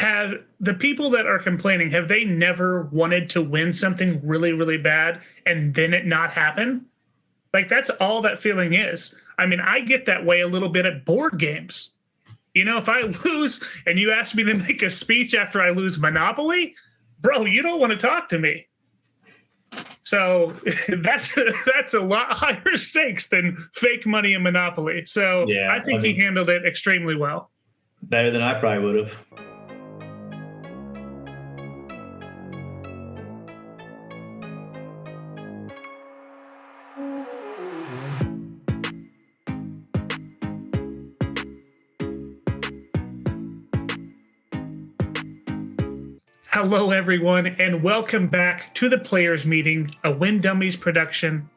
have the people that are complaining, have they never wanted to win something really, really bad and then it not happen? Like, that's all that feeling is. I mean, I get that way a little bit at board games. You know, if I lose and you ask me to make a speech after I lose Monopoly, bro, you don't want to talk to me. So that's a lot higher stakes than fake money and Monopoly. So yeah, I think he handled it extremely well. Better than I probably would have. Hello, everyone, and welcome back to the Players Meeting, a Win Dummies production.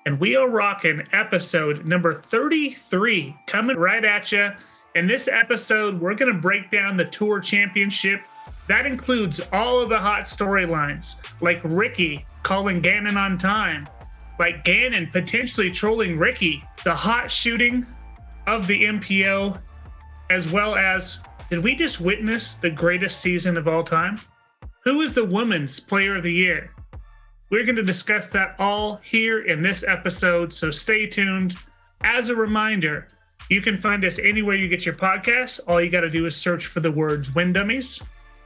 And we are rocking episode number 33, coming right at you. In this episode, we're going to break down the Tour Championship. That includes all of the hot storylines, like Ricky calling Gannon on time, like Gannon potentially trolling Ricky, the hot shooting of the MPO, as well as, did we just witness the greatest season of all time? Who is the Women's Player of the Year? We're going to discuss that all here in this episode, so stay tuned. As a reminder, you can find us anywhere you get your podcasts. All you got to do is search for the words Win Dummies.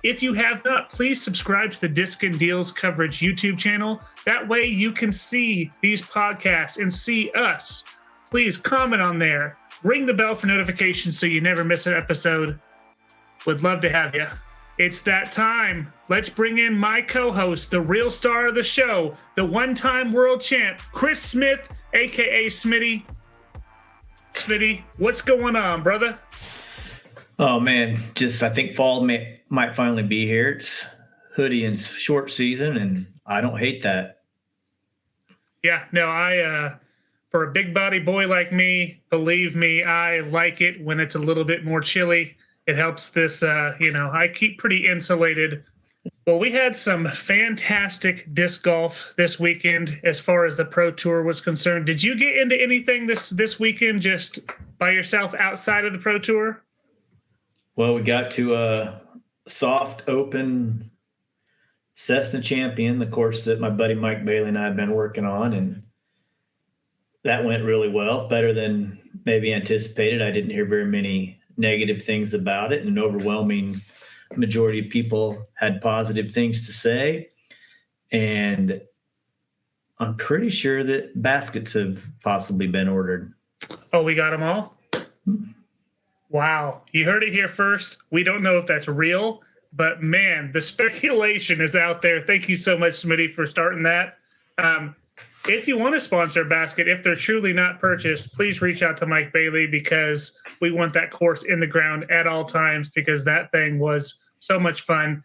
If you have not, please subscribe to the Disc and Deals Coverage YouTube channel. That way you can see these podcasts and see us. Please comment on there. Ring the bell for notifications so you never miss an episode. Would love to have you. It's that time. Let's bring in my co-host, the real star of the show, the one-time world champ, Chris Smith, a.k.a. Smitty. Smitty, what's going on, brother? Oh, man. I think fall might finally be here. It's hoodie and short season, and I don't hate that. Yeah, no, for a big body boy like me, believe me, I like it when it's a little bit more chilly. It helps this, I keep pretty insulated. Well, we had some fantastic disc golf this weekend as far as the Pro Tour was concerned. Did you get into anything this weekend just by yourself outside of the Pro Tour? Well, we got to a soft open Cessna Champion, the course that my buddy Mike Bailey and I have been working on, and that went really well, better than maybe anticipated. I didn't hear very many negative things about it, and an overwhelming majority of people had positive things to say. And I'm pretty sure that baskets have possibly been ordered. Oh, we got them all? Wow. You heard it here first. We don't know if that's real, but man, the speculation is out there. Thank you so much, Smitty, for starting that. If you want to sponsor a basket, if they're truly not purchased, please reach out to Mike Bailey, because we want that course in the ground at all times, because that thing was so much fun.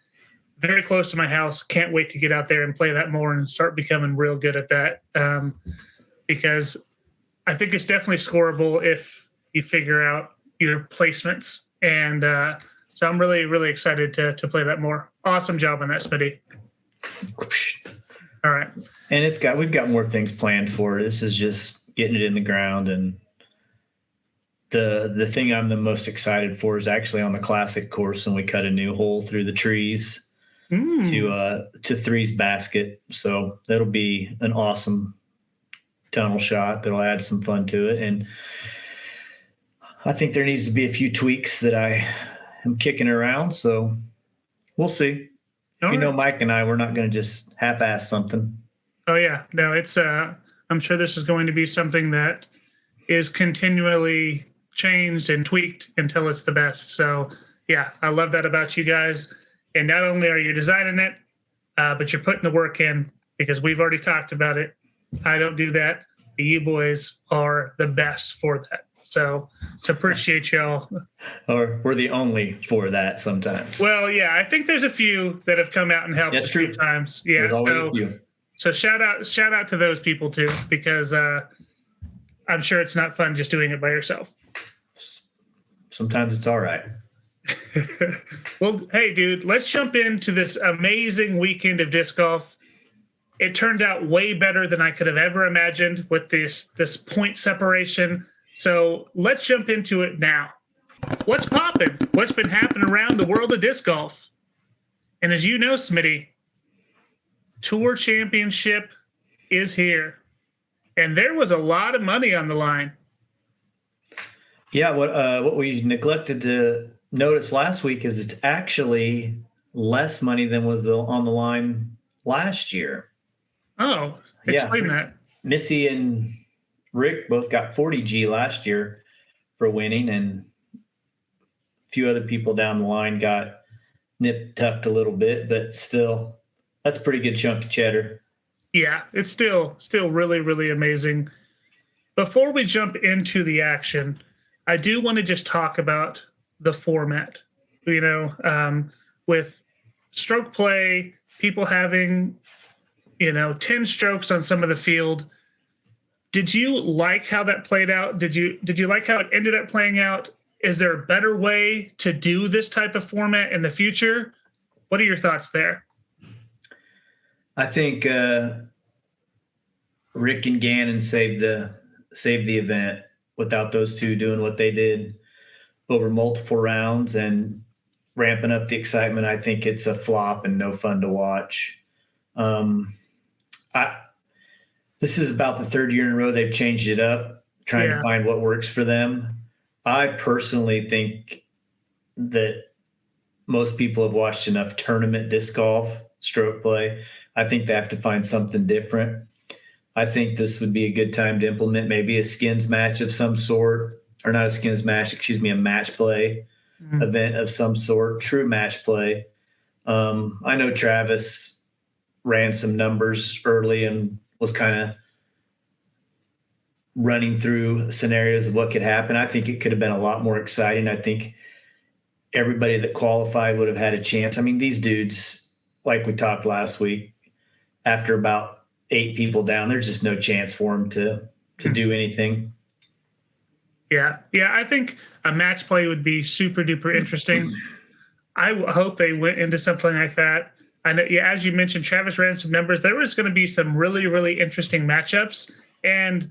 Very close to my house. Can't wait to get out there and play that more and start becoming real good at that, because I think it's definitely scoreable if you figure out your placements. And so I'm really, really excited to play that more. Awesome job on that, Smitty. All right. And we've got more things planned for it. This is just getting it in the ground. And the thing I'm the most excited for is actually on the classic course, and we cut a new hole through the trees to Three's basket. So that'll be an awesome tunnel shot that'll add some fun to it. And I think there needs to be a few tweaks that I am kicking around. So we'll see. You know, Mike and I, we're not going to just half-ass something. Oh, yeah. No, it's I'm sure this is going to be something that is continually changed and tweaked until it's the best. So, yeah, I love that about you guys. And not only are you designing it, but you're putting the work in, because we've already talked about it. I don't do that. You boys are the best for that. So appreciate y'all. Or we're the only for that sometimes. Well, yeah, I think there's a few that have come out and helped a few times. Yeah, so shout out to those people too, because I'm sure it's not fun just doing it by yourself. Sometimes it's all right. Well, hey, dude, let's jump into this amazing weekend of disc golf. It turned out way better than I could have ever imagined with this point separation. So let's jump into it now. what's popping? What's been happening around the world of disc golf? And as you know, Smitty, Tour Championship is here. And there was a lot of money on the line. Yeah, what we neglected to notice last week is it's actually less money than was on the line last year. Oh, explain that. Missy and Rick both got 40G last year for winning, and a few other people down the line got nip-tucked a little bit, but still, that's a pretty good chunk of cheddar. Yeah, it's still really, really amazing. Before we jump into the action, I do want to just talk about the format. With stroke play, people having 10 strokes on some of the field. Did you like how that played out? Did you like how it ended up playing out? Is there a better way to do this type of format in the future? What are your thoughts there? I think Rick and Gannon saved the event without those two doing what they did over multiple rounds and ramping up the excitement. I think it's a flop and no fun to watch. This is about the third year in a row they've changed it up, trying to find what works for them. I personally think that most people have watched enough tournament disc golf, stroke play. I think they have to find something different. I think this would be a good time to implement maybe a skins match of some sort, or not a skins match, a match play event of some sort, true match play. I know Travis ran some numbers early and was kind of running through scenarios of what could happen. I think it could have been a lot more exciting. I think everybody that qualified would have had a chance. I mean, these dudes, like we talked last week, after about 8 people down, there's just no chance for them to do anything. Yeah. I think a match play would be super duper interesting. I hope they went into something like that. And as you mentioned, Travis ran some numbers. There was going to be some really, really interesting matchups. And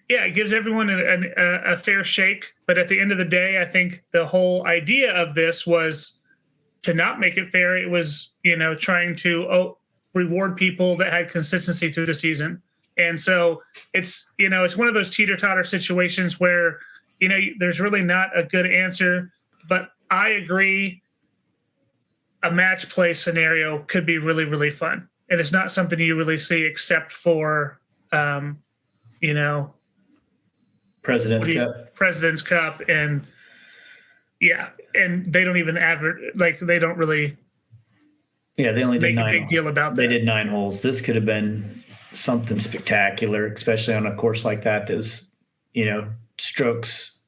it gives everyone a fair shake. But at the end of the day, I think the whole idea of this was to not make it fair. It was, trying to reward people that had consistency through the season. And so it's one of those teeter-totter situations where, there's really not a good answer. But I agree, a match play scenario could be really, really fun. And it's not something you really see except for, President's Cup. And and they don't even they don't really they only did make a big deal about that. They did 9 holes. This could have been something spectacular, especially on a course like that. That was, strokes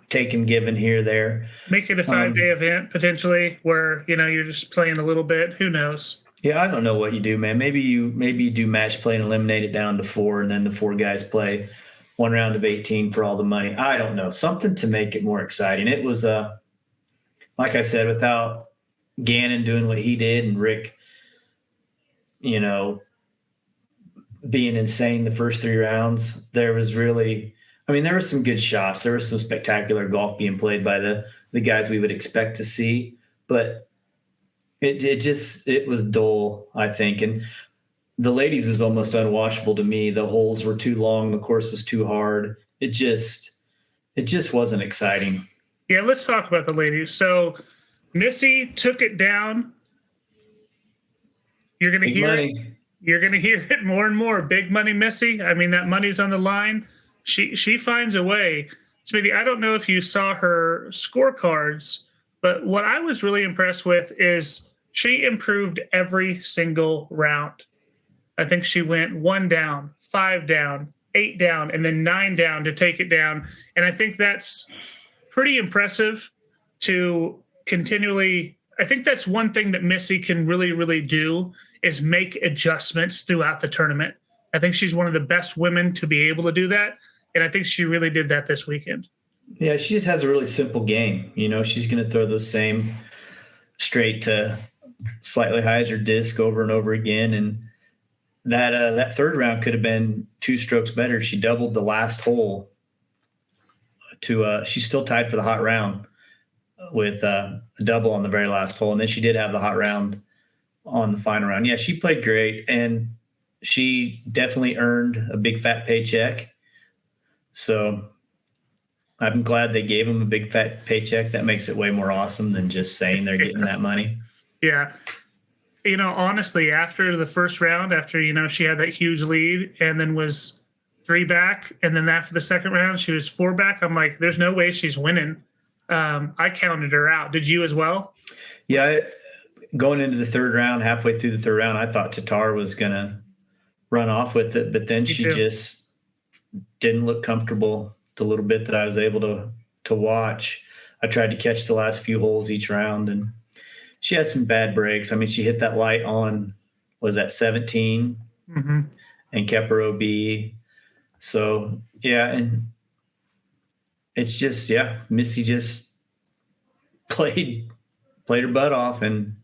taken, given here, there. Make it a 5-day event potentially where, you're just playing a little bit. Who knows? Yeah, I don't know what you do, man. Maybe you do match play and eliminate it down to 4, and then the 4 guys play 1 round of 18 for all the money. I don't know. Something to make it more exciting. It was, like I said, without Gannon doing what he did and Rick, being insane the first 3 rounds, there was really, there were some good shots. There was some spectacular golf being played by the guys we would expect to see, but it was dull, I think. And the ladies was almost unwatchable to me. The holes were too long. The course was too hard. It just wasn't exciting. Yeah, let's talk about the ladies. So Missy took it down. You're going to hear it. You're going to hear it more and more. Big money Missy. That money's on the line. She finds a way. Smitty, I don't know if you saw her scorecards, but what I was really impressed with is she improved every single round. I think she went 1 down, 5 down, 8 down, and then 9 down to take it down. And I think that's pretty impressive to continually. I think that's one thing that Missy can really, really do is make adjustments throughout the tournament. I think she's one of the best women to be able to do that. And I think she really did that this weekend. Yeah, she just has a really simple game. She's going to throw those same straight to slightly hyzer disc over and over again. And that 3rd round could have been 2 strokes better. She doubled the last hole to she's still tied for the hot round with a double on the very last hole. And then she did have the hot round on the final round. Yeah, she played great, and she definitely earned a big fat paycheck. So I'm glad they gave him a big fat paycheck. That makes it way more awesome than just saying they're getting that money. Yeah. Honestly, after the first round, after, she had that huge lead and then was 3 back, and then after the second round, she was 4 back, I'm like, there's no way she's winning. I counted her out. Did you as well? Yeah. Going into the third round, halfway through the third round, I thought Tatar was going to run off with it, but then she just didn't look comfortable the little bit that I was able to watch. I tried to catch the last few holes each round, and she had some bad breaks. I mean, she hit that light on, was that 17 and kept her OB. So, yeah, and it's just, Missy just played her butt off and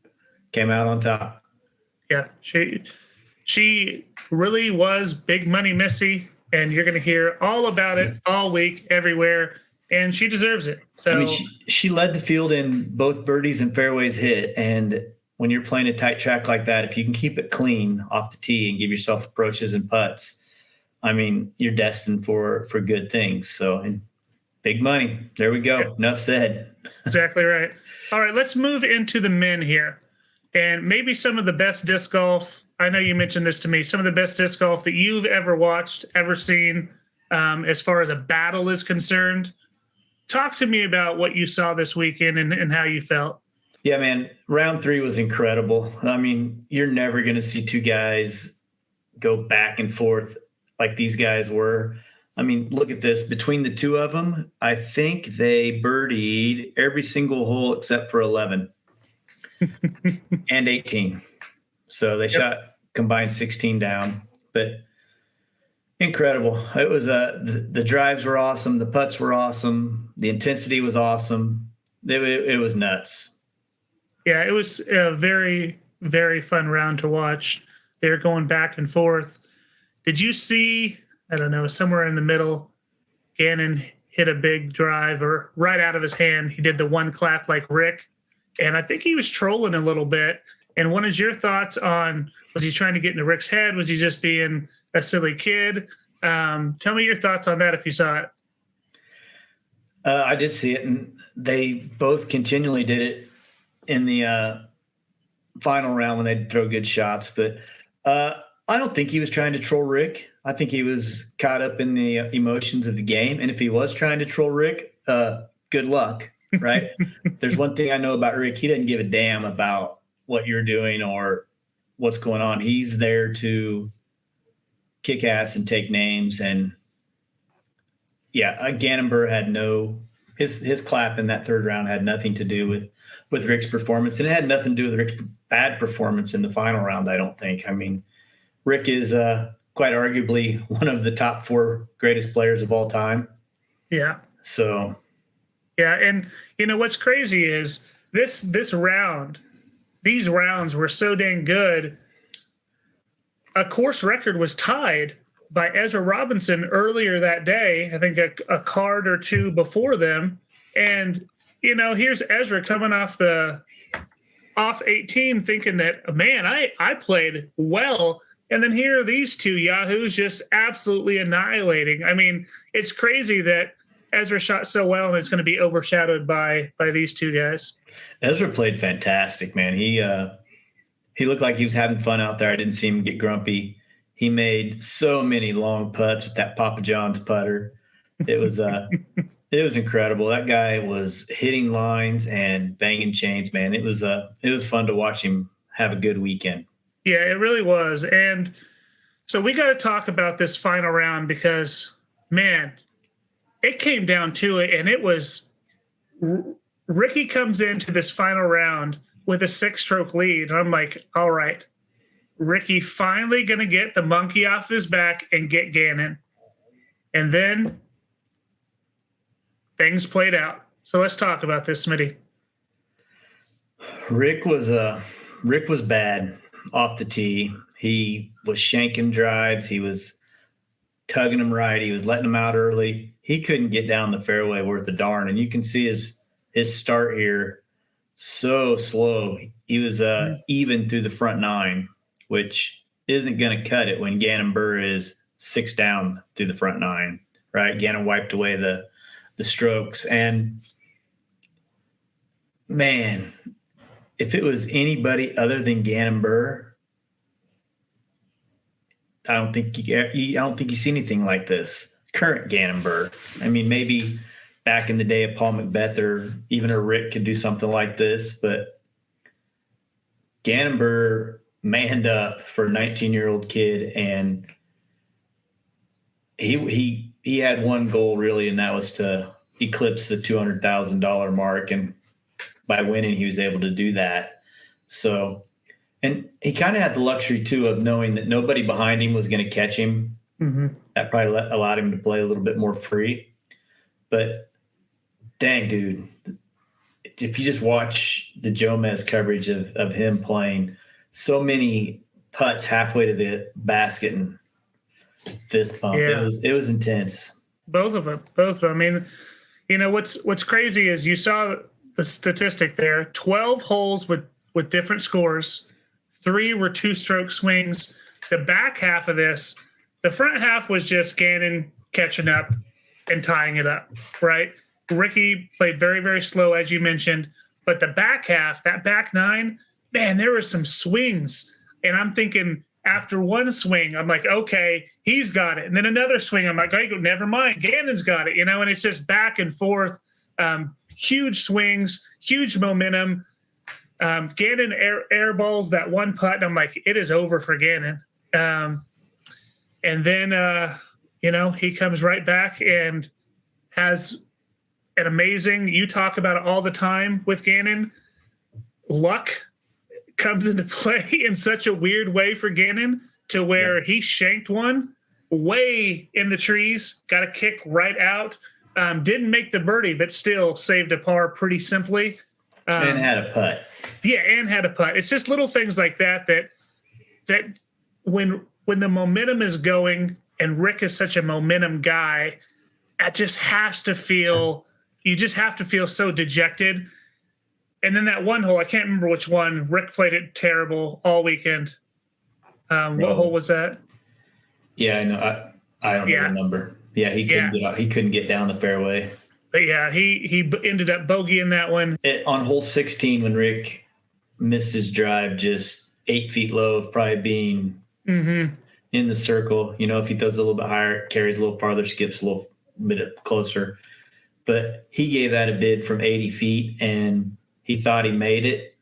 came out on top. Yeah, she really was big money Missy, and you're going to hear all about it all week, everywhere, and she deserves it. So I mean, she led the field in both birdies and fairways hit, and when you're playing a tight track like that, if you can keep it clean off the tee and give yourself approaches and putts, I mean, you're destined for good things. So, and big money. There we go. Enough said. Exactly right. All right, let's move into the men here. And maybe some of the best disc golf. I know you mentioned this to me. Some of the best disc golf that you've ever watched, ever seen, as far as a battle is concerned. Talk to me about what you saw this weekend and how you felt. Yeah, man. Round 3 was incredible. I mean, you're never going to see two guys go back and forth like these guys were. I mean, look at this. Between the two of them, I think they birdied every single hole except for 11 and 18. So they shot combined 16 down. But incredible. It was the drives were awesome. The putts were awesome. The intensity was awesome. It was nuts. Yeah, it was a very, very fun round to watch. They were going back and forth. Did you see, I don't know, somewhere in the middle, Gannon hit a big drive or right out of his hand. He did the one clap like Rick. And I think he was trolling a little bit. And what is your thoughts on, was he trying to get into Rick's head? Was he just being a silly kid? Tell me your thoughts on that if you saw it. I did see it, and they both continually did it in the final round when they'd throw good shots. But I don't think he was trying to troll Rick. I think he was caught up in the emotions of the game. And if he was trying to troll Rick, good luck, right? There's one thing I know about Rick. He doesn't give a damn about what you're doing or what's going on. He's there to kick ass and take names. And Gannon Burr had his clap in that third round had nothing to do with Rick's performance, and it had nothing to do with Rick's bad performance in the final round, I don't think. I mean, Rick is quite arguably one of the top 4 greatest players of all time. Yeah. So. Yeah, and what's crazy is this round, these rounds were so dang good. A course record was tied by Ezra Robinson earlier that day. I think a card or two before them. And, here's Ezra coming off 18 thinking that, man, I played well. And then here are these two yahoos just absolutely annihilating. I mean, it's crazy that Ezra shot so well and it's going to be overshadowed by these two guys. Ezra played fantastic, man. He looked like he was having fun out there. I didn't see him get grumpy. He made so many long putts with that Papa John's putter. It was it was incredible. That guy was hitting lines and banging chains, man. It was fun to watch him have a good weekend. Yeah, it really was. And so we got to talk about this final round because, man, it came down to it, and it was Ricky comes into this final round with a 6-stroke lead. And I'm like, all right, Ricky finally going to get the monkey off his back and get Gannon. And then things played out. So let's talk about this, Smitty. Rick was bad off the tee. He was shanking drives. He was tugging them right. He was letting them out early. he couldn't get down the fairway worth a darn. And you can see his start here so slow. He was even through the front nine, which isn't going to cut it when Gannon Burr is 6 down through the front nine, right? Gannon wiped away the strokes. And man, if it was anybody other than Gannon Burr, I don't think you see anything like this. Current Gannon Burr. I mean, maybe back in the day of Paul Macbeth or even a Rick could do something like this, but Gannon Burr manned up for a 19-year-old kid, and he had one goal really, and that was to eclipse the $200,000 mark, and by winning, he was able to do that. So, and he kind of had the luxury too of knowing that nobody behind him was going to catch him. Mm-hmm. That probably allowed him to play a little bit more free. But dang, dude, if you just watch the Jomez coverage of him playing, so many putts halfway to the basket and fist bump. Yeah. It was intense. Both of them. I mean, you know, what's crazy is you saw the statistic there, 12 holes with different scores. 3 were 2-stroke swings. The back half of this, the front half was just Gannon catching up and tying it up, right? Ricky played very, very slow, as you mentioned. But the back half, that back nine, man, there were some swings. And I'm thinking after one swing, I'm like, okay, he's got it. And then another swing, I'm like, oh, never mind, Gannon's got it, you know? And it's just back and forth. Huge swings, huge momentum. Gannon airballs that one putt, and I'm like, it is over for Gannon. And then, you know, he comes right back and has an amazing, you talk about it all the time with Gannon, luck comes into play in such a weird way for Gannon to where he shanked one way in the trees, got a kick right out. Didn't make the birdie, but still saved a par pretty simply. And had a putt. Yeah, and had a putt. It's just little things like that when the momentum is going, and Rick is such a momentum guy, it just has to feel – you just have to feel so dejected. And then that one hole, I can't remember which one, Rick played it terrible all weekend. What hole was that? Yeah, I know. I don't know the number. Yeah, he couldn't get down the fairway. But yeah, he ended up bogeying that one. On hole 16, when Rick missed his drive just 8 feet low of probably being in the circle. You know, if he throws a little bit higher, carries a little farther, skips a little bit closer. But he gave that a bid from 80 feet, and he thought he made it.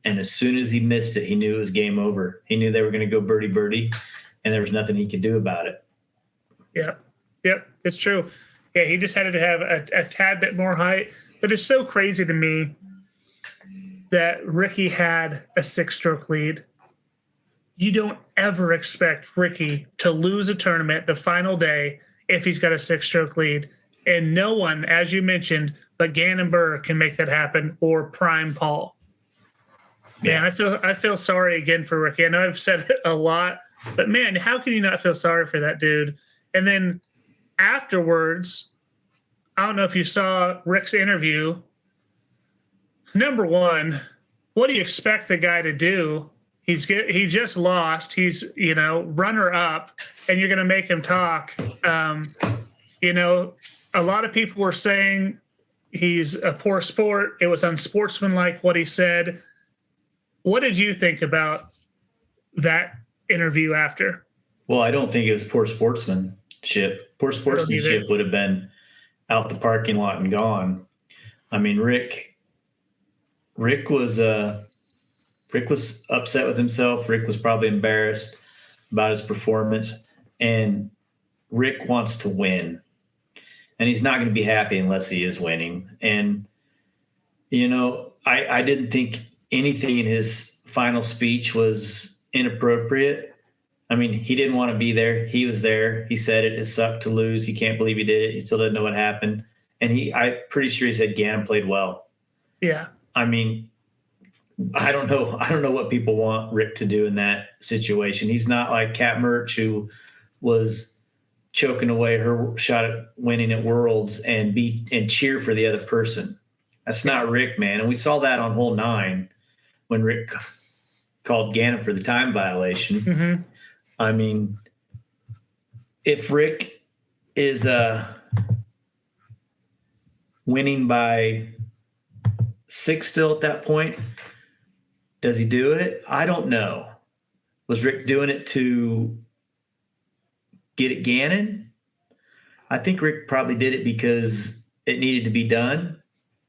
And as soon as he missed it, he knew it was game over. He knew they were going to go birdie, and there was nothing he could do about it. Yeah. Yep, it's true. Yeah, he just had to have a tad bit more height. But it's so crazy to me that Ricky had a 6-stroke lead. You don't ever expect Ricky to lose a tournament the final day if he's got a 6-stroke lead. And no one, as you mentioned, but Gannon Burr can make that happen, or Prime Paul. Yeah. Man, I feel sorry again for Ricky. I know I've said it a lot, but man, how can you not feel sorry for that dude? And then afterwards, I don't know if you saw Rick's interview. Number one, what do you expect the guy to do? He just lost. He's, you know, runner up, and you're going to make him talk. You know, a lot of people were saying he's a poor sport. It was unsportsmanlike what he said. What did you think about that interview after? Well, I don't think it was poor sportsmanship. Poor sportsmanship would have been out the parking lot and gone. I mean, Rick was upset with himself. Rick was probably embarrassed about his performance, and Rick wants to win, and he's not going to be happy unless he is winning. And, you know, I didn't think anything in his final speech was inappropriate. I mean, he didn't want to be there. He was there. He said it sucked to lose. He can't believe he did it. He still doesn't know what happened. And I'm pretty sure he said Gannon played well. Yeah. I mean, I don't know what people want Rick to do in that situation. He's not like Cat Murch, who was choking away her shot at winning at Worlds and cheer for the other person. That's not Rick, man. And we saw that on hole 9 when Rick called Gannon for the time violation. Mm-hmm. I mean, if Rick is winning by 6 still at that point, does he do it? I don't know. Was Rick doing it to get at Gannon? I think Rick probably did it because it needed to be done,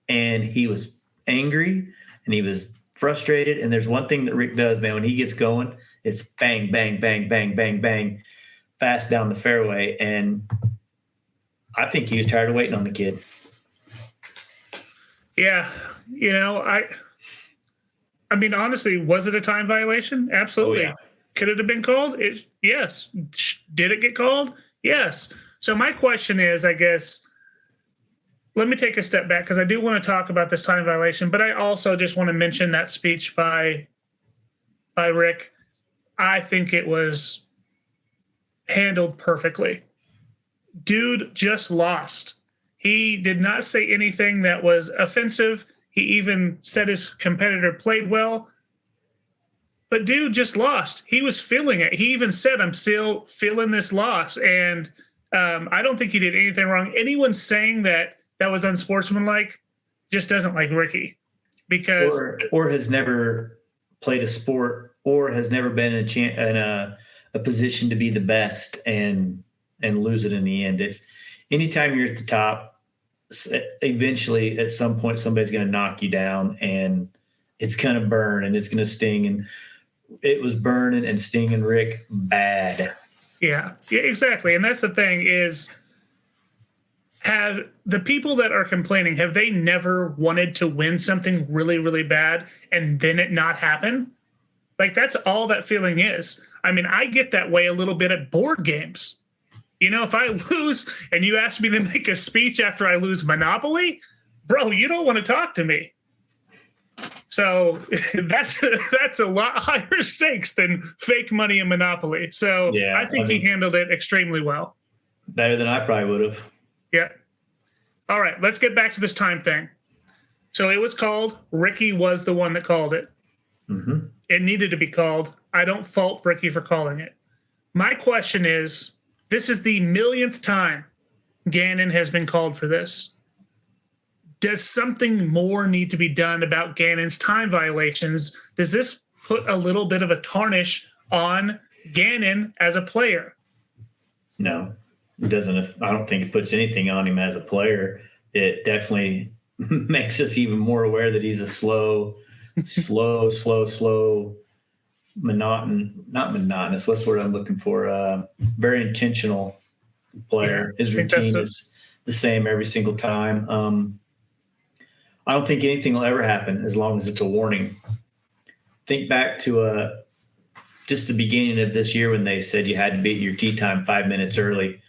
and he was angry and he was frustrated. And there's one thing that Rick does, man, when he gets going, it's bang, bang, bang, bang, bang, bang, fast down the fairway. And I think he was tired of waiting on the kid. Yeah. You know, I mean, honestly, was it a time violation? Absolutely. Oh, yeah. Could it have been called? Yes. Did it get called? Yes. So my question is, I guess, let me take a step back because I do want to talk about this time violation, but I also just want to mention that speech by Rick. I think it was handled perfectly. Dude just lost. He did not say anything that was offensive. He even said his competitor played well. But dude just lost. He was feeling it. He even said, I'm still feeling this loss. And I don't think he did anything wrong. Anyone saying that was unsportsmanlike just doesn't like Ricky. Because or has never played a sport or has never been in a position to be the best and lose it in the end. If anytime you're at the top, eventually at some point somebody's going to knock you down and it's going to burn and it's going to sting. And it was burning and stinging Rick bad. Yeah, exactly. And that's the thing is, have the people that are complaining, have they never wanted to win something really, really bad and then it not happen? Like, that's all that feeling is. I mean, I get that way a little bit at board games. You know, if I lose and you ask me to make a speech after I lose Monopoly, bro, you don't want to talk to me. So that's a lot higher stakes than fake money and Monopoly. So yeah, I think he handled it extremely well. Better than I probably would have. Yeah. All right, let's get back to this time thing. So it was called. Ricky was the one that called it. Mm-hmm. It needed to be called. I don't fault Ricky for calling it. My question is, this is the millionth time Gannon has been called for this. Does something more need to be done about Gannon's time violations? Does this put a little bit of a tarnish on Gannon as a player? No, it doesn't. I don't think it puts anything on him as a player. It definitely makes us even more aware that he's a slow, not monotonous. What's the word I'm looking for? Very intentional player. Yeah, his routine is the same every single time. I don't think anything will ever happen as long as it's a warning. Think back to just the beginning of this year when they said you had to beat your tee time 5 minutes early.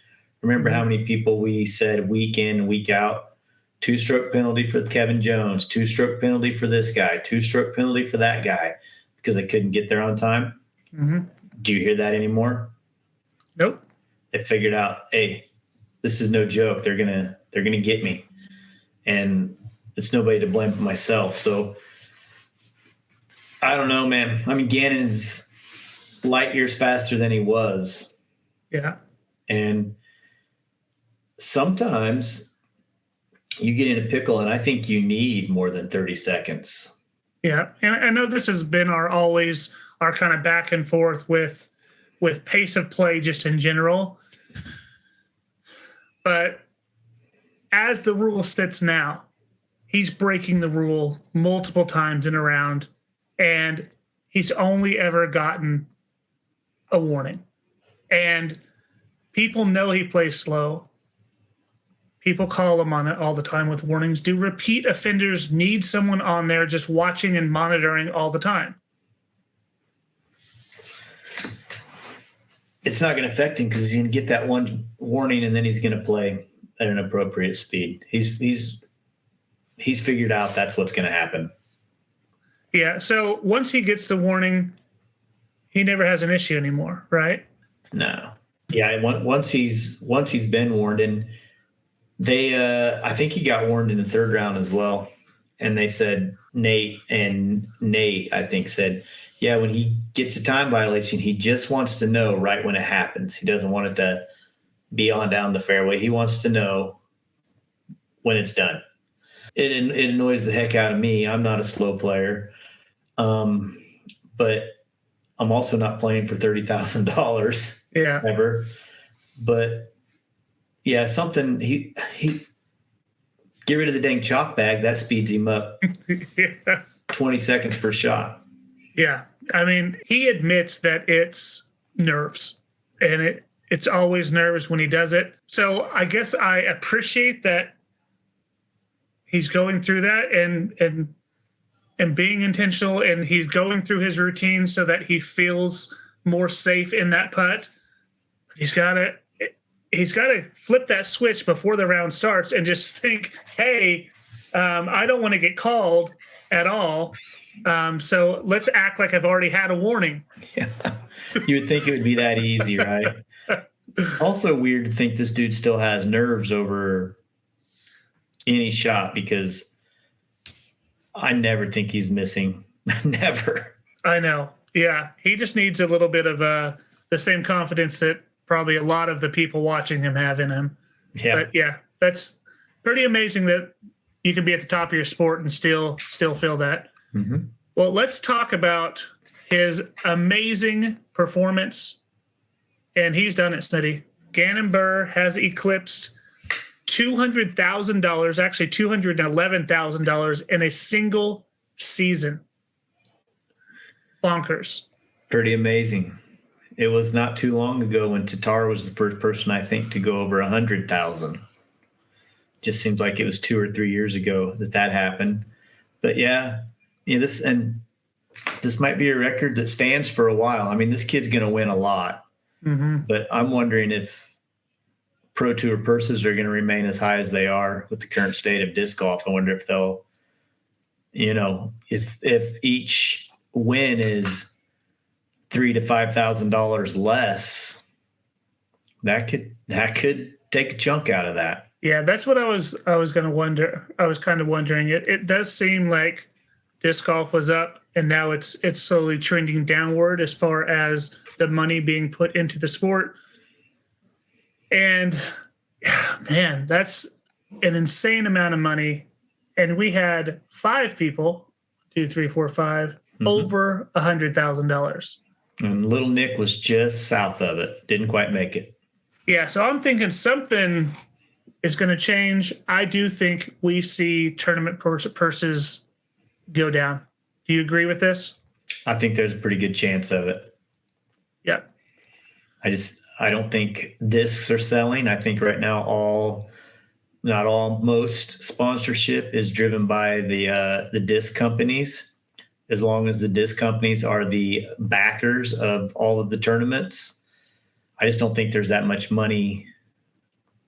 Remember how many people we said week in, week out, 2-stroke penalty for Kevin Jones, 2-stroke penalty for this guy, 2-stroke penalty for that guy because they couldn't get there on time? Mm-hmm. Do you hear that anymore? Nope. They figured out, hey, this is no joke. They're gonna get me, and it's nobody to blame but myself. So I don't know, man. I mean, Gannon's light years faster than he was. Yeah. And sometimes you get in a pickle, and I think you need more than 30 seconds. Yeah. And I know this has been our kind of back and forth with pace of play just in general. But as the rule sits now, he's breaking the rule multiple times in a round, and he's only ever gotten a warning. And people know he plays slow. People call him on it all the time with warnings. Do repeat offenders need someone on there just watching and monitoring all the time? It's not going to affect him because he's going to get that one warning, and then he's going to play at an appropriate speed. He's figured out that's what's going to happen. Yeah. So once he gets the warning, he never has an issue anymore, right? No. Yeah, and once he's been warned, and they I think he got warned in the third round as well. And they said Nate I think said, yeah, when he gets a time violation, he just wants to know right when it happens. He doesn't want it to be on down the fairway. He wants to know when it's done. It annoys the heck out of me. I'm not a slow player, but I'm also not playing for $30,000 ever. But yeah, something he get rid of the dang chalk bag. That speeds him up 20 seconds per shot. Yeah, I mean, he admits that it's nerves, and it's always nerves when he does it. So I guess I appreciate that he's going through that and being intentional, and he's going through his routine so that he feels more safe in that putt. He's got to flip that switch before the round starts and just think, hey, I don't want to get called at all. So let's act like I've already had a warning. Yeah. You would think it would be that easy, right? Also weird to think this dude still has nerves over any shot, because I never think he's missing. Never. I know. Yeah. He just needs a little bit of the same confidence that probably a lot of the people watching him have in him. Yeah. But yeah, that's pretty amazing that you can be at the top of your sport and still feel that. Mm-hmm. Well, let's talk about his amazing performance. And he's done it, Snitty. Gannon Buhr has eclipsed $200,000, actually $211,000 in a single season. Bonkers. Pretty amazing. It was not too long ago when Tatar was the first person, I think, to go over 100,000. Just seems like it was 2 or 3 years ago that happened. But yeah, this might be a record that stands for a while. I mean, this kid's going to win a lot. Mm-hmm. But I'm wondering if Pro Tour purses are going to remain as high as they are with the current state of disc golf. I wonder if they'll, if each win is $3,000 to $5,000 less, that could take a chunk out of that. Yeah, that's what I was going to wonder. I was kind of wondering. It does seem like disc golf was up, and now it's slowly trending downward as far as the money being put into the sport. And man, that's an insane amount of money. And we had 5 people, 2, 3, 4, 5, mm-hmm. over $100,000. And little Nick was just south of it. Didn't quite make it. Yeah, so I'm thinking something is going to change. I do think we see tournament purses go down. Do you agree with this? I think there's a pretty good chance of it. Yeah. I don't think discs are selling. I think right now most sponsorship is driven by the disc companies. As long as the disc companies are the backers of all of the tournaments, I just don't think there's that much money.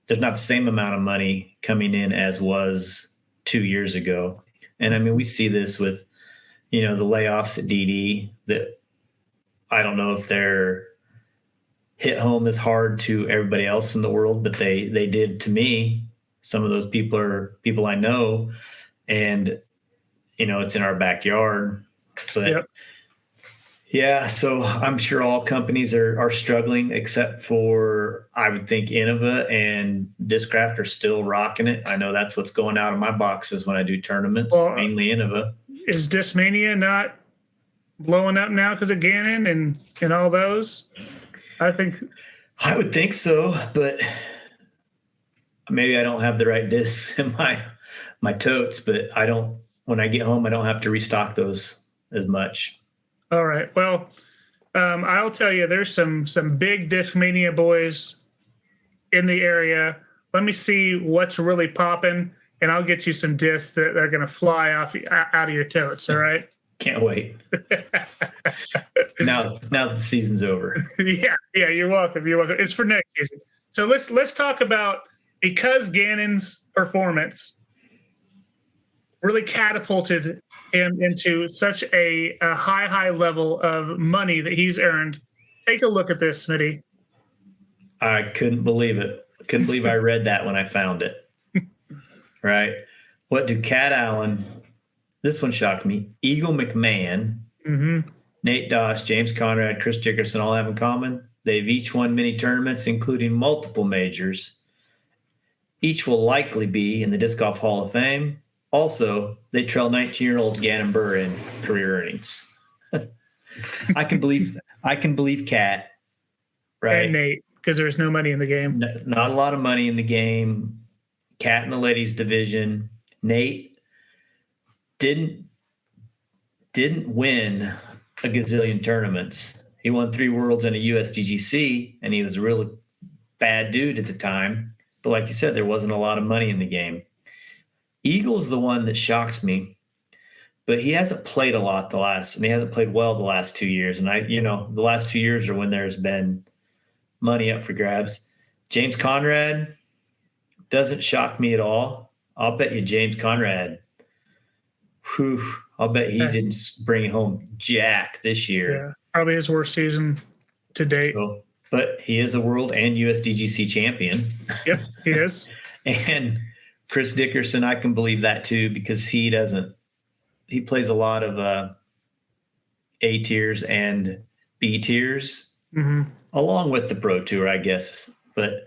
There's not the same amount of money coming in as was 2 years ago. And I mean, we see this with, the layoffs at DD, that I don't know if they're hit home as hard to everybody else in the world, but they did to me. Some of those people are people I know, and it's in our backyard. But yep. Yeah, so I'm sure all companies are struggling, except for, I would think, Innova and Discraft are still rocking it. I know that's what's going out of my boxes when I do tournaments, mainly Innova. Is Discmania not blowing up now because of Gannon and all those? I would think so, but maybe I don't have the right discs in my totes, but when I get home, I don't have to restock those as much. All right. Well, I'll tell you, there's some big Discmania boys in the area. Let me see what's really popping, and I'll get you some discs that are going to fly out of your totes. All right. Can't wait. Now that the season's over. Yeah, you're welcome. It's for next season. So let's talk about, because Gannon's performance really catapulted him into such a high level of money that he's earned. Take a look at this, Smitty. I couldn't believe it. Couldn't believe I read that when I found it. Right. What do Cat Allen, this one shocked me, Eagle McMahon, Nate Doss, James Conrad, Chris Dickerson all have in common? They've each won many tournaments, including multiple majors. Each will likely be in the Disc Golf Hall of Fame. Also, they trail 19-year-old Gannon Burr in career earnings. I can believe Cat, right? And Nate, because there's no money in the game. No, not a lot of money in the game. Cat in the ladies division. Nate didn't win a gazillion tournaments. He won 3 worlds and a USDGC, and he was a really bad dude at the time. But like you said, there wasn't a lot of money in the game. Eagle's the one that shocks me, but he hasn't played a lot and he hasn't played well the last 2 years. And the last 2 years are when there's been money up for grabs. James Conrad doesn't shock me at all. I'll bet you James Conrad, I'll bet he didn't bring home jack this year. Yeah, probably his worst season to date. So, but he is a world and USDGC champion. Yep, he is. And Chris Dickerson, I can believe that too, because he plays a lot of A tiers and B tiers, along with the Pro Tour, I guess. But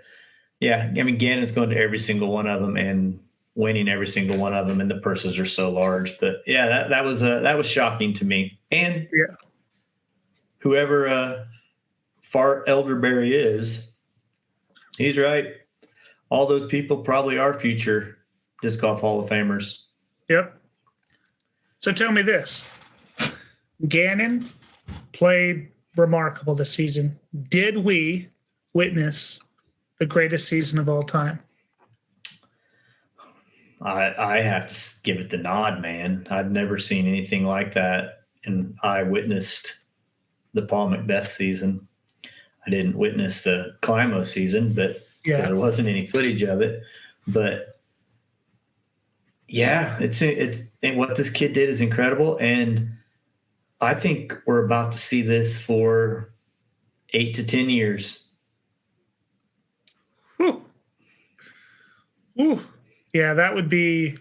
yeah, I mean, Gannon's going to every single one of them and winning every single one of them, and the purses are so large. But yeah, that was shocking to me. And whoever Fart Elderberry is, he's right. All those people probably are future Disc Golf Hall of Famers. Yep. So tell me this. Gannon played remarkable this season. Did we witness the greatest season of all time? I have to give it the nod, man. I've never seen anything like that. And I witnessed the Paul Macbeth season. I didn't witness the Climo season, but there wasn't any footage of it. But yeah, it's and what this kid did is incredible. And I think we're about to see this for 8 to 10 years. Whew. Ooh. Yeah, that would be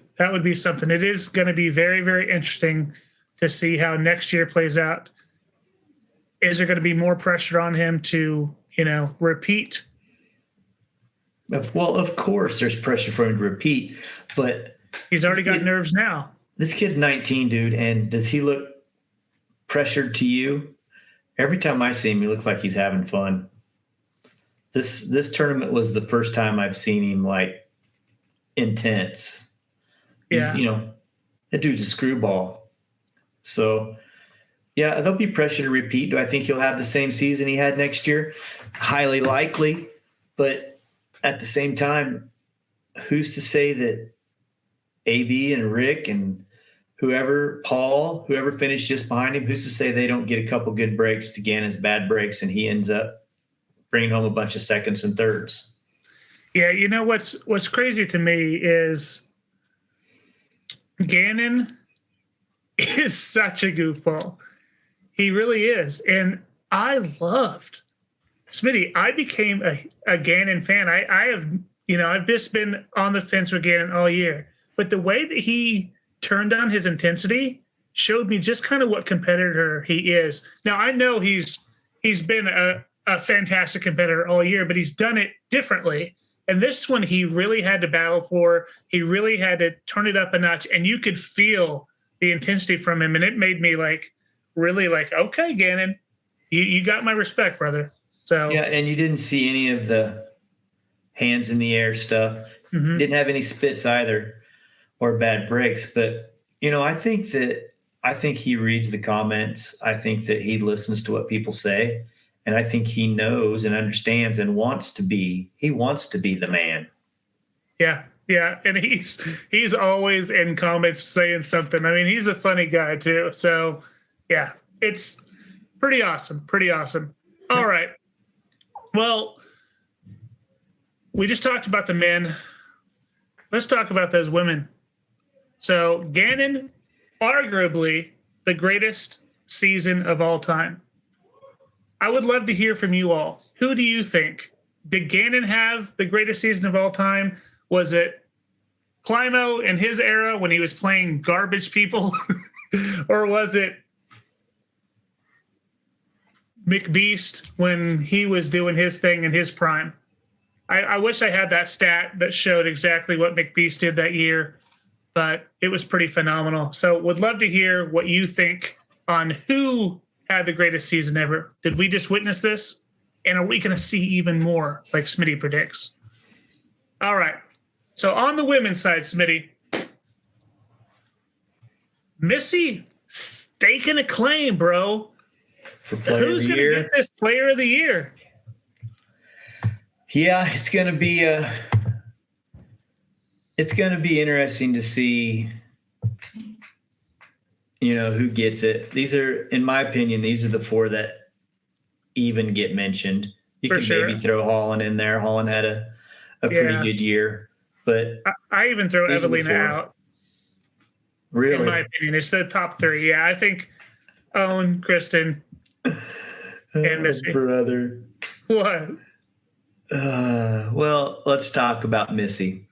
something. It is going to be very, very interesting to see how next year plays out. Is there going to be more pressure on him to, repeat? Well, of course there's pressure for him to repeat, but he's already got nerves now. This kid's 19, dude, and does he look pressured to you? Every time I see him, he looks like he's having fun. This tournament was the first time I've seen him like intense. Yeah. That dude's a screwball. So yeah, there'll be pressure to repeat. Do I think he'll have the same season he had next year? Highly likely. But at the same time, who's to say that AB and Rick and Paul, whoever finished just behind him, who's to say they don't get a couple good breaks to Gannon's bad breaks and he ends up bringing home a bunch of seconds and thirds? Yeah, what's crazy to me is Gannon is such a goofball. He really is. And I loved Smitty. I became a Gannon fan. I have, I've just been on the fence with Gannon all year. But the way that he turned down his intensity showed me just kind of what competitor he is. Now, I know he's been a fantastic competitor all year, but he's done it differently. And this one he really had to battle for. He really had to turn it up a notch, and you could feel the intensity from him. And it made me really okay, Gannon, you got my respect, brother. So yeah, and you didn't see any of the hands in the air stuff. Didn't have any spits either or bad breaks. But I think he reads the comments. I think that he listens to what people say. And I think he knows and understands and wants to be the man. Yeah. Yeah. And he's always in comments saying something. I mean, he's a funny guy too. So yeah, it's pretty awesome. Pretty awesome. All right. Well, we just talked about the men. Let's talk about those women. So Gannon, arguably the greatest season of all time. I would love to hear from you all. Who do you think did Gannon have the greatest season of all time? Was it Climo in his era when he was playing garbage people? Or was it McBeast when he was doing his thing in his prime? I wish I had that stat that showed exactly what McBeast did that year, but it was pretty phenomenal. So would love to hear what you think on who had the greatest season ever. Did we just witness this? And are we going to see even more like Smitty predicts? All right. So on the women's side, Smitty, Missy staking a claim, bro. For player Who's of the going to year? get this player of the year? Yeah, it's going to be interesting to see, who gets it. These are, in my opinion, these are the four that even get mentioned. You For can sure. maybe throw Holland in there. Holland had a pretty good year, but I even throw these are the Evelina four. out. Really, In my opinion, it's the top three. Yeah, I think Owen, Kristen, and Missy. brother. What? Well, let's talk about Missy.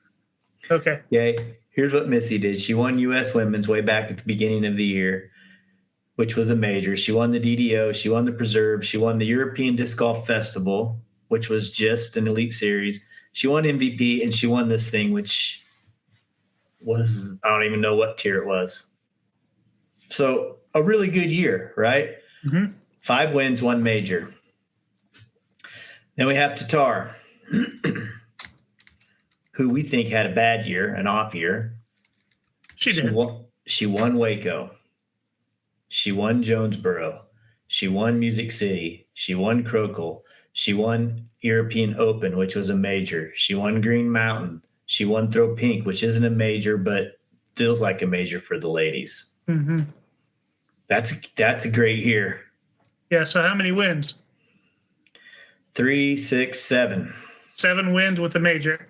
Okay. Okay, here's what Missy did. She won U.S. Women's way back at the beginning of the year, which was a major. She won the DDO. She won the Preserve. She won the European Disc Golf Festival, which was just an elite series. She won MVP, and she won this thing, which was, I don't even know what tier it was. So a really good year, right? Mm-hmm. 5 wins, 1 major. Then we have Tatar, who we think had a bad year, an off year. She did. She won Waco. She won Jonesboro. She won Music City. She won Crokel. She won European Open, which was a major. She won Green Mountain. She won Throw Pink, which isn't a major, but feels like a major for the ladies. Mm-hmm. That's a great year. Yeah, so how many wins? 3, 6, 7. 7 wins with a major.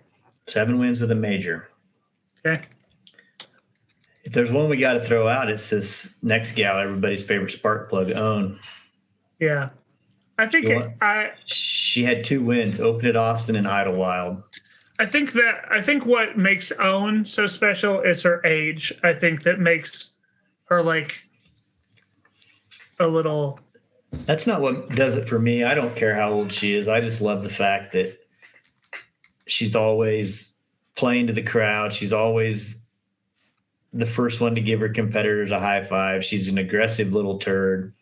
7 wins with a major. Okay. If there's one we got to throw out, it's this next gal, everybody's favorite spark plug, Own. Yeah. I think she had 2 wins, Open at Austin and Idlewild. I think what makes Owen so special is her age. I think that makes her like a little. That's not what does it for me. I don't care how old she is. I just love the fact that she's always playing to the crowd. She's always the first one to give her competitors a high five. She's an aggressive little turd.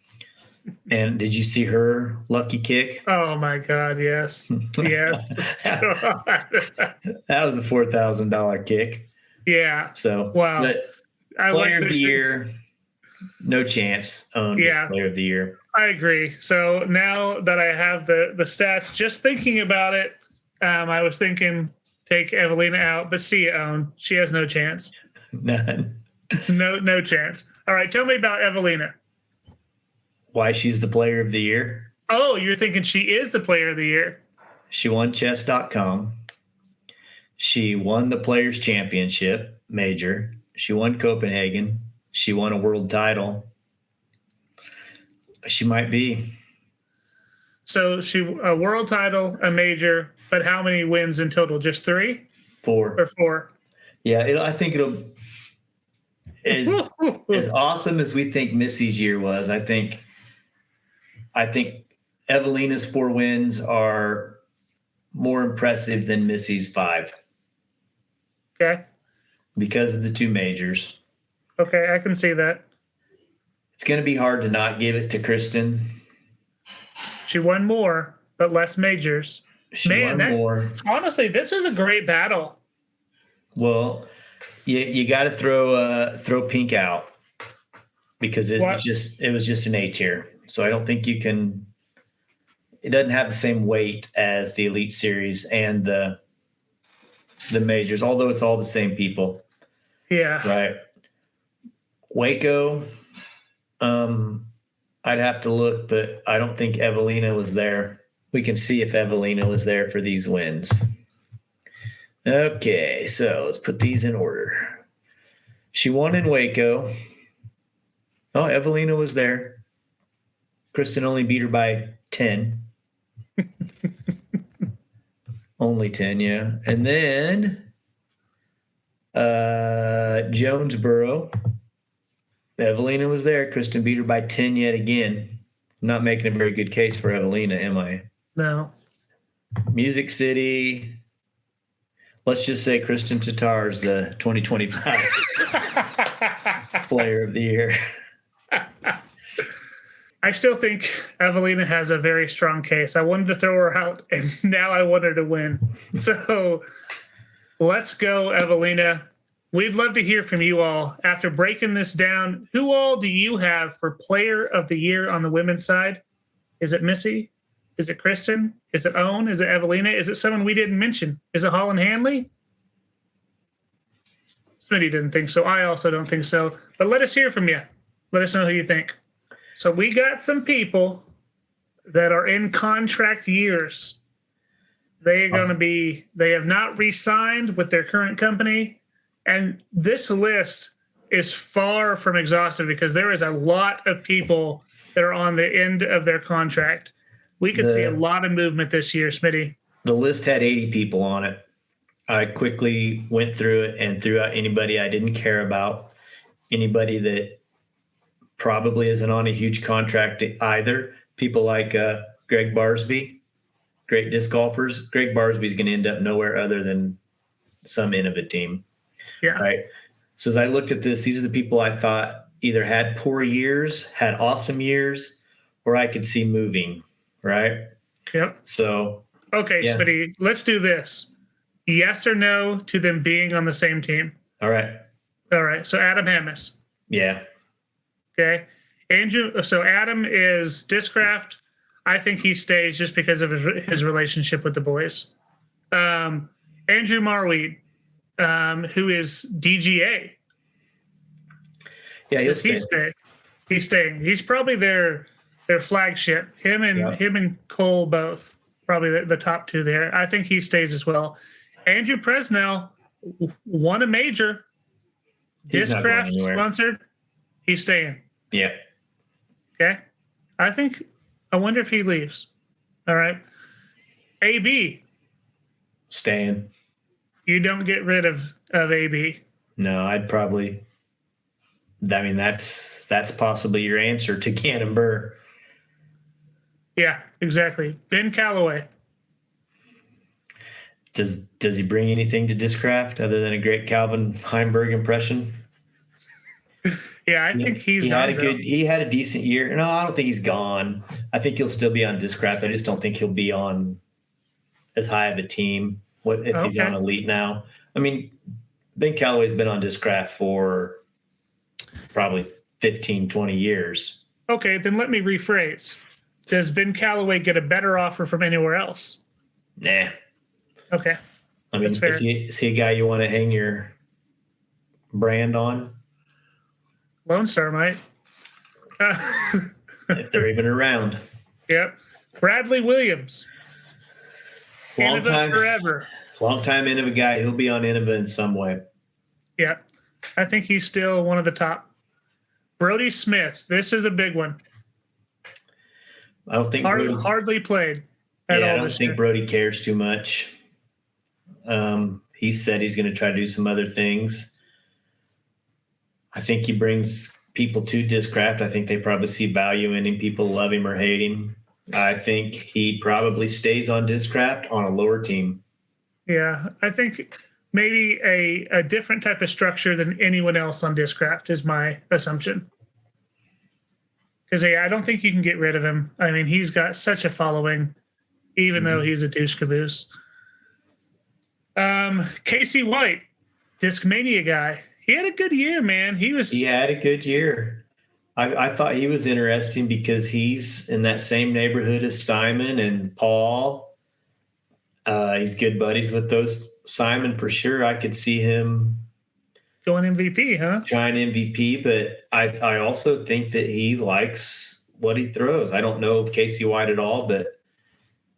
And did you see her lucky kick? Oh my God! Yes, yes. That was a $4,000 kick. Yeah. So wow. But player of the year, no chance. Own player of the year. I agree. So now that I have the stats, just thinking about it, I was thinking take Evelina out, but see Own. She has no chance. None. No chance. All right, tell me about Evelina. Why she's the player of the year? Oh, you're thinking she is the player of the year. She won chess.com. She won the Players' Championship major. She won Copenhagen. She won a world title. She might be. So a world title, a major, but how many wins in total? Just 3? 4. Or 4? Yeah, I think it'll as awesome as we think Missy's year was. I think Evelina's 4 wins are more impressive than Missy's 5. Okay. Because of the 2 majors. Okay, I can see that. It's going to be hard to not give it to Kristen. She won more, but less majors. She won more. Honestly, this is a great battle. Well, you got to throw Pink out because it was just an A tier. So I don't think you can. It doesn't have the same weight as the Elite Series and the majors, although it's all the same people. Yeah. Right. Waco. I'd have to look, but I don't think Evelina was there. We can see if Evelina was there for these wins. Okay, so let's put these in order. She won in Waco. Oh, Evelina was there. Kristen only beat her by 10. Only 10, yeah. And then Jonesboro. Evelina was there. Kristen beat her by 10 yet again. Not making a very good case for Evelina, am I? No. Music City. Let's just say Kristen Tatar is the 2025 Player of the Year. I still think Evelina has a very strong case. I wanted to throw her out, and now I want her to win. So let's go, Evelina. We'd love to hear from you all. After breaking this down, who all do you have for Player of the Year on the women's side? Is it Missy? Is it Kristen? Is it Owen? Is it Evelina? Is it someone we didn't mention? Is it Holland Hanley? Smitty didn't think so. I also don't think so. But let us hear from you. Let us know who you think. So we got some people that are in contract years. They are going to be, they have not re-signed with their current company. And this list is far from exhaustive because there is a lot of people that are on the end of their contract. We could see a lot of movement this year, Smitty. The list had 80 people on it. I quickly went through it and threw out anybody I didn't care about, anybody that probably isn't on a huge contract either. People like Greg Barsby, great disc golfers. Greg Barsby is going to end up nowhere other than some end of a team. Yeah. Right. So as I looked at this, these are the people I thought either had poor years, had awesome years, or I could see moving. Right. Yep. So. Okay, yeah. Smitty, let's do this. Yes or no to them being on the same team? All right. All right. So Adam Hammis. Yeah. Okay. Andrew. So Adam is Discraft. I think he stays just because of his relationship with the boys. Andrew Marweed, who is DGA. Yeah, he's staying. He's probably their flagship. Him and Cole both probably the top two there. I think he stays as well. Andrew Presnell won a major. Discraft sponsored. He's staying. Yeah. Okay. I wonder if he leaves. All right. AB. Staying. You don't get rid of AB. No, I'd probably. I mean, that's possibly your answer to Gannon Burr. Yeah, exactly. Ben Calloway. Does he bring anything to Discraft other than a great Calvin Heimberg impression? Yeah, I think he had a decent year. No, I don't think he's gone. I think he'll still be on Discraft. I just don't think he'll be on as high of a team. What if he's on Elite now? I mean, Ben Calloway's been on Discraft for probably 15, 20 years. Okay, then let me rephrase. Does Ben Calloway get a better offer from anywhere else? Nah. Okay. I mean, is he a guy you want to hang your brand on? Lone Star might. If they're even around. Yep. Bradley Williams. Innova forever. Long time Innova guy. He'll be on Innova in some way. Yeah. I think he's still one of the top. Brody Smith. This is a big one. I don't think hardly played at all. I don't think Brody cares too much. He said he's going to try to do some other things. I think he brings people to Discraft. I think they probably see value in him. People love him or hate him. I think he probably stays on Discraft on a lower team. Yeah, I think maybe a different type of structure than anyone else on Discraft is my assumption. Because I don't think you can get rid of him. I mean, he's got such a following, even though he's a douche caboose. Casey White, Discmania guy. He had a good year, man. He had a good year. I thought he was interesting because he's in that same neighborhood as Simon and Paul. He's good buddies with those. Simon, for sure, I could see him going MVP, huh? Trying MVP, but I also think that he likes what he throws. I don't know of Casey White at all, but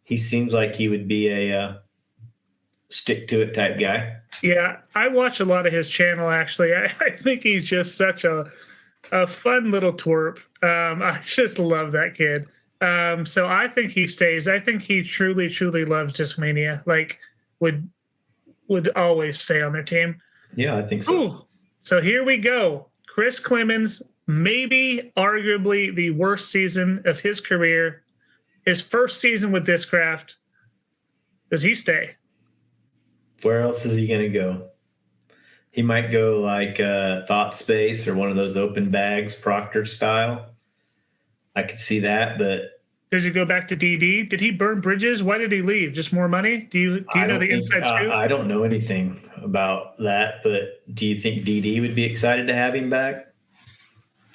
he seems like he would be a stick-to-it type guy. Yeah, I watch a lot of his channel, actually. I think he's just such a fun little twerp. I just love that kid. So I think he stays. I think he truly, truly loves Discmania. Like, would always stay on their team. Yeah, I think so. Ooh, so here we go. Chris Clemens, maybe arguably the worst season of his career. His first season with Discraft. Does he stay? Where else is he going to go? He might go like Thought Space or one of those open bags, Proctor style. I could see that, but does he go back to DD? Did he burn bridges? Why did he leave? Just more money? Do you know the inside scoop? I don't know anything about that, but do you think DD would be excited to have him back?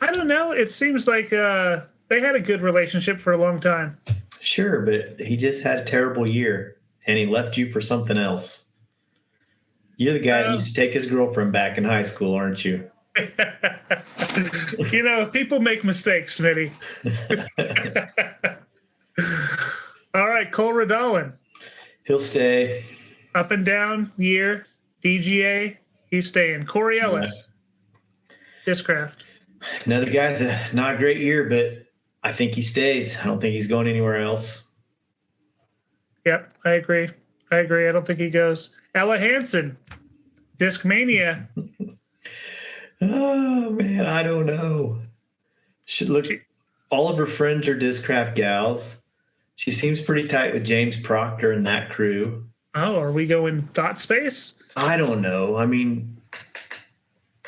I don't know. It seems like they had a good relationship for a long time. Sure, but he just had a terrible year, and he left you for something else. You're the guy that used to take his girlfriend back in high school, aren't you? People make mistakes, Smitty. All right, Cole Radalin. He'll stay. Up and down year, DGA, he's staying. Corey Ellis, Discraft. Another guy with not a great year, but I think he stays. I don't think he's going anywhere else. Yep, I agree. I don't think he goes. Ella Hansen, Discmania. Oh, man, I don't know. All of her friends are Discraft gals. She seems pretty tight with James Proctor and that crew. Oh, are we going Thought Space? I don't know. I mean,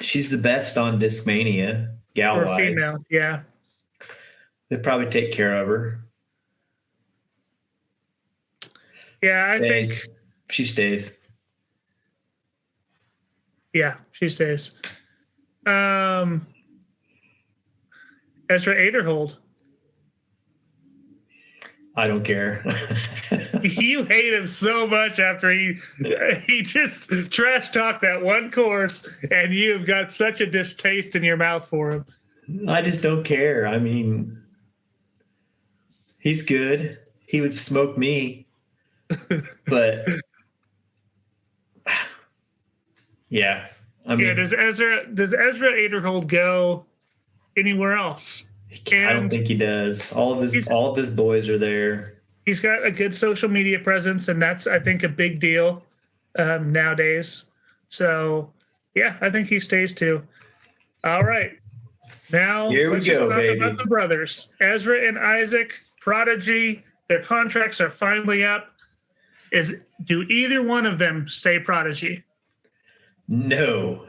she's the best on Discmania, gal-wise. Or female, yeah. They'll probably take care of her. Yeah, I think she stays. Yeah, she stays. Ezra Aderhold. I don't care. You hate him so much after he just trash talked that one course, and you've got such a distaste in your mouth for him. I just don't care. I mean, he's good. He would smoke me, but yeah. I mean, does Ezra Aderhold go anywhere else? I don't think he does. All of his boys are there. He's got a good social media presence, and that's, I think, a big deal nowadays. So, yeah, I think he stays too. All right. Now, here we go, baby. About the brothers. Ezra and Isaac, Prodigy, their contracts are finally up. Do either one of them stay Prodigy? No.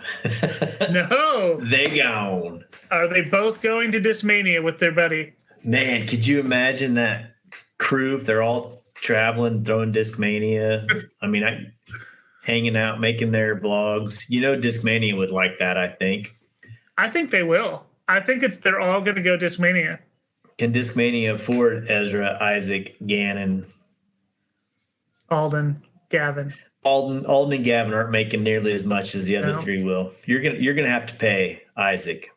No. They gone. Are they both going to Discmania with their buddy? Man, could you imagine that crew if they're all traveling, throwing Discmania? I mean, hanging out, making their vlogs. Discmania would like that, I think. I think they will. I think they're all going to go Discmania. Can Discmania afford Ezra, Isaac, Gannon? Alden, Gavin. Alden and Gavin aren't making nearly as much as the other three will. You're gonna have to pay Isaac.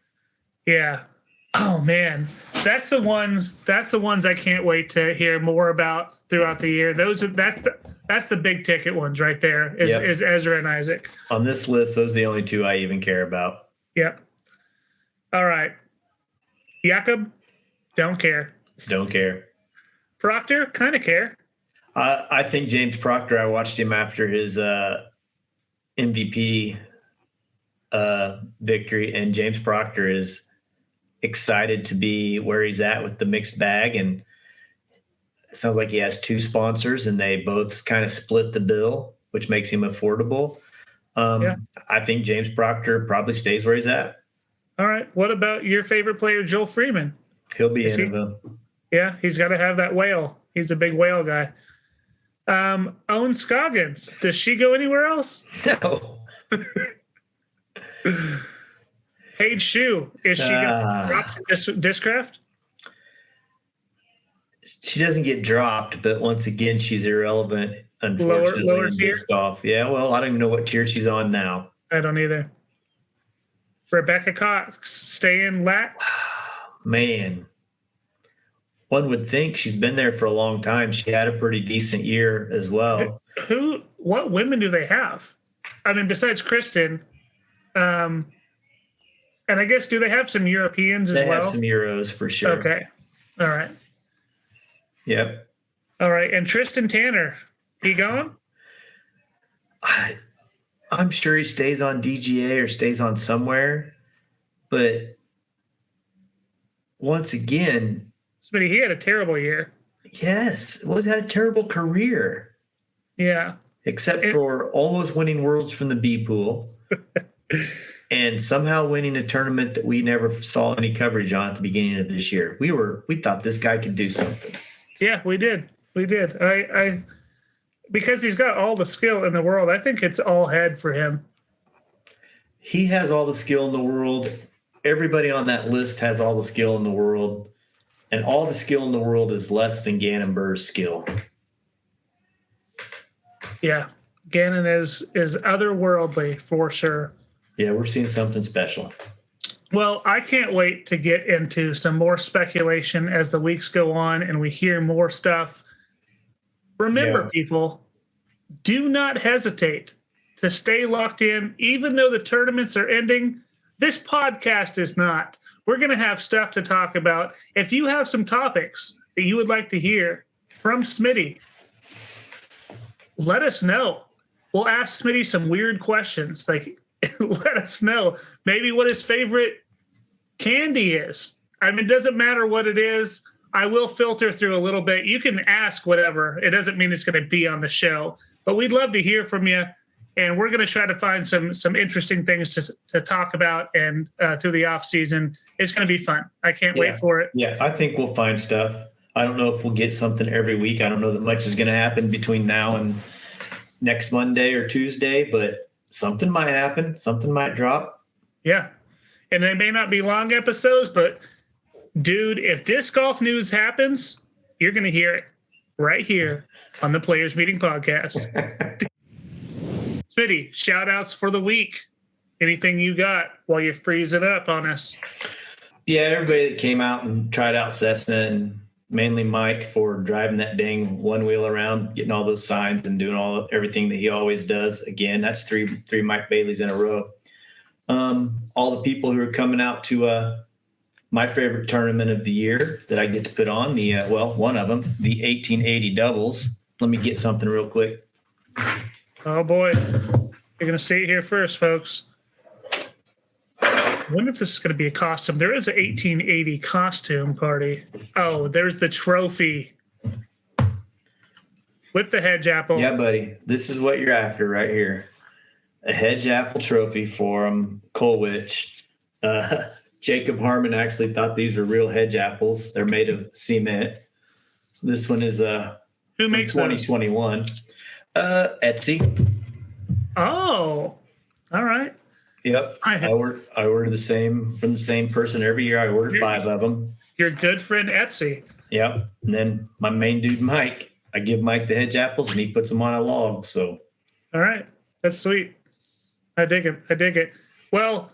Yeah. Oh man, that's the ones I can't wait to hear more about throughout the year. That's the big ticket ones right there. Is Ezra and Isaac on this list? Those are the only two I even care about. Yep. All right. Jakob, don't care. Don't care. Proctor, kind of care. I think James Proctor, I watched him after his MVP victory, and James Proctor is excited to be where he's at with the mixed bag. And it sounds like he has two sponsors, and they both kind of split the bill, which makes him affordable. I think James Proctor probably stays where he's at. All right. What about your favorite player, Joel Freeman? He'll be in them. Yeah, he's got to have that whale. He's a big whale guy. Owen Scoggins, does she go anywhere else? No. Paige Shue, is she going to drop Discraft? She doesn't get dropped, but once again, she's irrelevant, unfortunately. Lower tier? Disc golf. Yeah, well, I don't even know what tier she's on now. I don't either. Rebecca Cox, stay in lat? Man. One would think she's been there for a long time. She had a pretty decent year as well. What women do they have? I mean, besides Kristen, and I guess, do they have some Europeans as well? They have some Euros for sure. Okay. All right. Yep. All right. And Tristan Tanner, he gone? I'm sure he stays on DGA or stays on somewhere, but once again, Smitty, he had a terrible year. yes, well, he had a terrible career, Yeah. except for almost winning worlds from the B pool and somehow winning a tournament that we never saw any coverage on at the beginning of this year. We thought this guy could do something. Yeah, we did. We did. I because he's got all the skill in the world, I think it's all head for him. He has all the skill in the world. Everybody on that list has all the skill in the world. And all the skill in the world is less than Gannon Burr's skill. Yeah. Gannon is otherworldly for sure. Yeah, we're seeing something special. Well, I can't wait to get into some more speculation as the weeks go on and we hear more stuff. Remember, people, do not hesitate to stay locked in, even though the tournaments are ending. This podcast is not. We're going to have stuff to talk about. If you have some topics that you would like to hear from Smitty, let us know. We'll ask Smitty some weird questions. Like, let us know maybe what his favorite candy is. I mean, it doesn't matter what it is. I will filter through a little bit. You can ask whatever. It doesn't mean it's going to be on the show, but we'd love to hear from you. And we're going to try to find some interesting things to talk about. And through the off season, it's going to be fun. I can't wait for it. Yeah, I think we'll find stuff. I don't know if we'll get something every week. I don't know that much is going to happen between now and next Monday or Tuesday, but something might happen. Something might drop. Yeah. And they may not be long episodes, but dude, if disc golf news happens, you're going to hear it right here on the Players Meeting Podcast. Smitty, shout outs for the week. Anything you got while you're freezing up on us? Yeah, everybody that came out and tried out Cessna, and mainly Mike for driving that dang one wheel around, getting all those signs and doing everything that he always does. Again, that's three Mike Baileys in a row. All the people who are coming out to my favorite tournament of the year that I get to put on, one of them, the 1880 doubles. Let me get something real quick. Oh, boy. You're going to see it here first, folks. I wonder if this is going to be a costume. There is an 1880 costume party. Oh, there's the trophy with the hedge apple. Yeah, buddy. This is what you're after right here. A hedge apple trophy for Colwich. Jacob Harmon actually thought these were real hedge apples. They're made of cement. So this one is who makes 2021. Etsy. Oh, all right. Yep. I order the same from the same person every year. I order 5 of them. Your good friend Etsy. Yep. And then my main dude Mike, I give Mike the hedge apples and he puts them on a log. So. All right. That's sweet. I dig it. Well,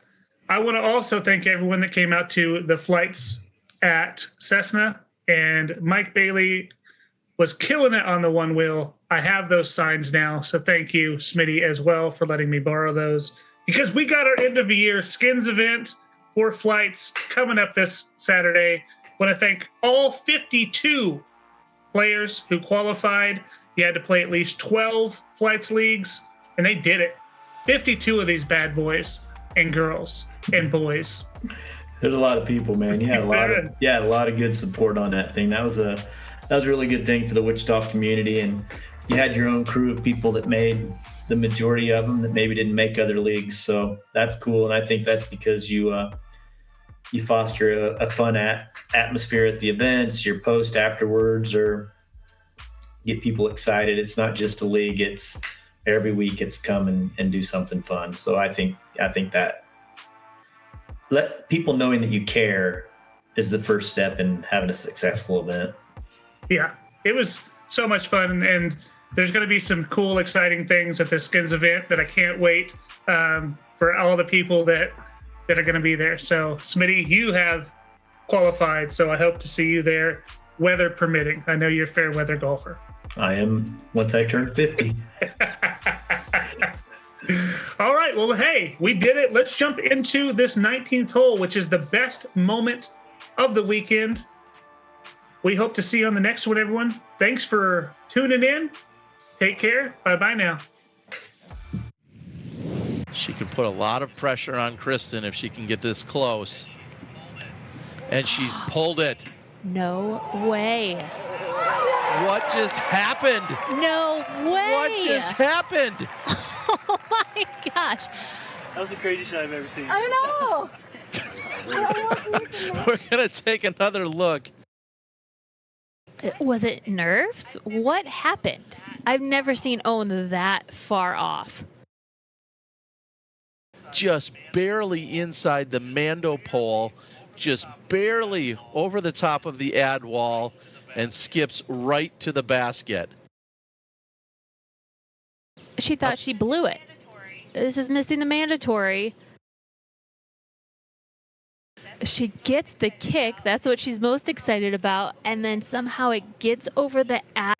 I want to also thank everyone that came out to the flights at Cessna, and Mike Bailey was killing it on the one wheel. I have those signs now. So thank you, Smitty, as well, for letting me borrow those, because we got our end of the year skins event for flights coming up this Saturday. I want to thank all 52 players who qualified. You had to play at least 12 flights leagues, and they did it. 52 of these bad boys and girls and boys. There's a lot of people, man. You had a lot of good support on that thing. That was a really good thing for the Wichita community, and you had your own crew of people that made the majority of them that maybe didn't make other leagues. So that's cool, and I think that's because you foster a fun atmosphere at the events. Your post afterwards or get people excited. It's not just a league; it's every week. It's come and do something fun. So I think that let people knowing that you care is the first step in having a successful event. Yeah, it was so much fun, and there's going to be some cool, exciting things at the skins event that I can't wait for all the people that are going to be there. So, Smitty, you have qualified, so I hope to see you there, weather permitting. I know you're a fair weather golfer. I am once I turn 50. All right. Well, hey, we did it. Let's jump into this 19th hole, which is the best moment of the weekend. We hope to see you on the next one, everyone. Thanks for tuning in. Take care. Bye-bye now. She can put a lot of pressure on Kristen if she can get this close. And she's pulled it. No way. What just happened? No way. What just happened? Oh my gosh. That was the craziest shot I've ever seen. I know. We're going to take another look. Was it nerves? What happened? I've never seen Owen that far off. Just barely inside the Mando pole, just barely over the top of the ad wall, and skips right to the basket. She thought she blew it. This is missing the mandatory. She gets the kick. That's what she's most excited about. And then somehow it gets over the ad.